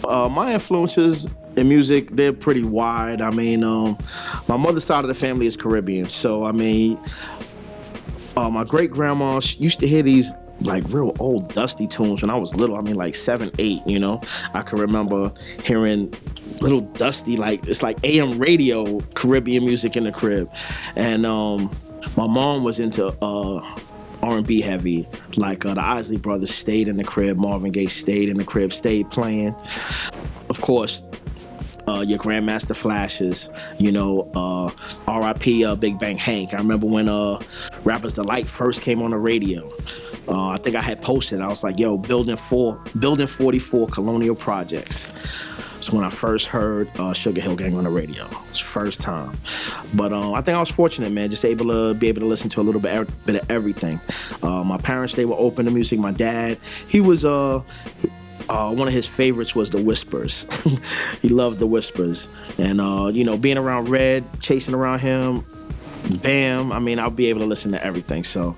My influences in music, they're pretty wide. I mean, my mother's side of the family is Caribbean, so I mean, my great grandma used to hear these like real old dusty tunes when I was little. I mean, like 7, 8. You know, I can remember hearing little dusty, like it's like AM radio Caribbean music in the crib, and my mom was into R&B heavy, like the Isley Brothers stayed in the crib, Marvin Gaye stayed in the crib, stayed playing. Of course, your Grandmaster Flashes, you know, R.I.P. Big Bang Hank. I remember when Rappers Delight first came on the radio. I think I had posted, I was like, yo, Building 44 Colonial Projects. That's when I first heard Sugar Hill Gang on the radio. It's first time. But I think I was fortunate, man, just be able to listen to a little bit of everything. My parents, they were open to music. My dad, he was, one of his favorites was the Whispers. He loved the Whispers. And, you know, being around Red, chasing around him, Bam, I mean, I'll be able to listen to everything. So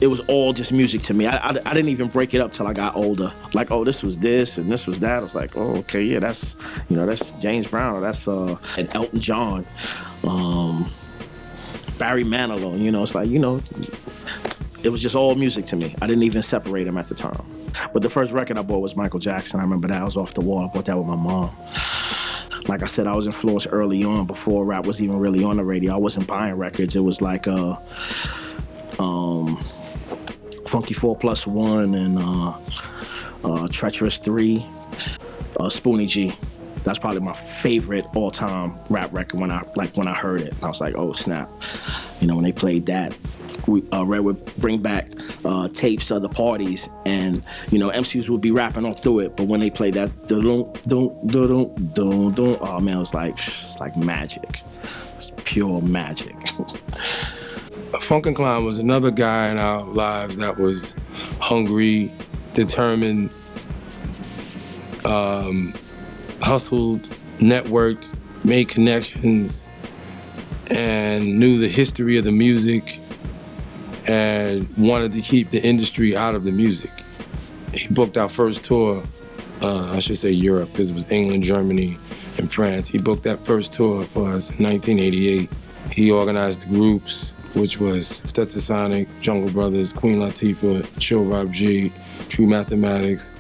it was all just music to me. I didn't even break it up till I got older. Like, oh, this was this and this was that. I was like, oh, okay, yeah, that's James Brown, or that's and Elton John, Barry Manilow. You know, it's like, you know, it was just all music to me. I didn't even separate them at the time. But the first record I bought was Michael Jackson. I remember that. I was off the wall. I bought that with my mom. Like I said, I was influenced early on before rap was even really on the radio. I wasn't buying records. It was like Funky 4+1 and Treacherous 3, Spoonie G. That's probably my favorite all-time rap record when I heard it. I was like, oh, snap. You know, when they played that, Red would bring back tapes of the parties, and, you know, MCs would be rapping all through it, but when they played that, oh, man, it's like magic. It's pure magic. Funken Klein was another guy in our lives that was hungry, determined, hustled, networked, made connections, and knew the history of the music and wanted to keep the industry out of the music. He booked our first tour, I should say Europe, because it was England, Germany, and France. He booked that first tour for us in 1988. He organized the groups, which was Stetsasonic, Jungle Brothers, Queen Latifah, Chill Rob G, True Mathematics,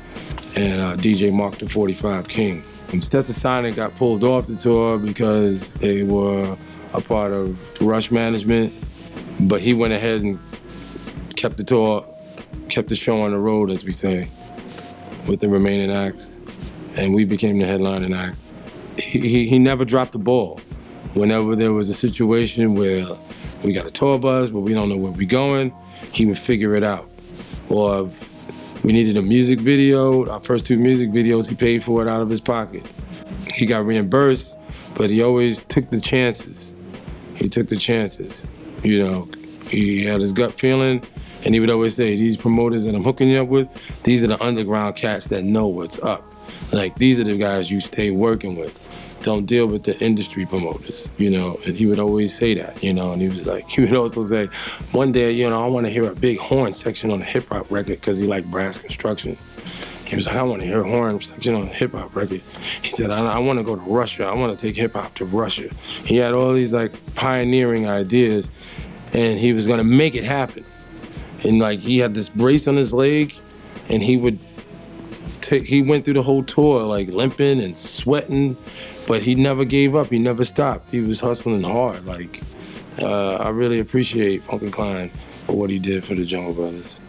and DJ Mark the 45 King. Stetsasonic got pulled off the tour because they were a part of Rush Management, but he went ahead and kept the tour, kept the show on the road, as we say, with the remaining acts, and we became the headlining act. He never dropped the ball. Whenever there was a situation where we got a tour bus, but we don't know where we're going, he would figure it out. Or if we needed a music video, our first 2 music videos, he paid for it out of his pocket. He got reimbursed, but he always took the chances. He took the chances. You know, he had his gut feeling, and he would always say, these promoters that I'm hooking you up with, these are the underground cats that know what's up. Like, these are the guys you stay working with. Don't deal with the industry promoters, you know, and he would always say that, you know, and he was like, he would also say, one day, you know, I want to hear a big horn section on a hip hop record because he liked brass construction. He was like, I want to hear a horn section on a hip hop record. He said, I want to go to Russia. I want to take hip hop to Russia. He had all these like pioneering ideas, and he was going to make it happen. And like, he had this brace on his leg, and he went through the whole tour like limping and sweating, but he never gave up. He never stopped. He was hustling hard. Like, I really appreciate Funken Klein for what he did for the Jungle Brothers.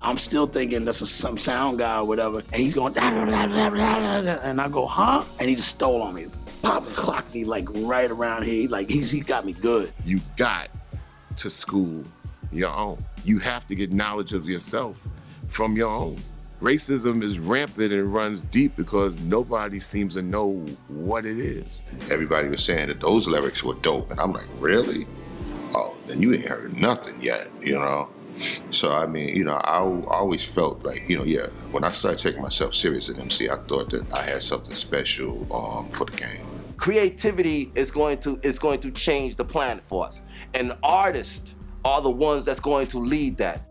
I'm still thinking that's some sound guy or whatever, and he's going, da, da, da, da, da, da, and I go, huh? And he just stole on me. Pop and clocked me like right around here. He got me good. You got to school your own. You have to get knowledge of yourself from your own. Racism is rampant and runs deep because nobody seems to know what it is. Everybody was saying that those lyrics were dope, and I'm like, really? Oh, then you ain't heard nothing yet, you know? So, I mean, you know, I always felt like, you know, yeah, when I started taking myself serious at MC, I thought that I had something special for the game. Creativity is going to change the planet for us, and artists are the ones that's going to lead that.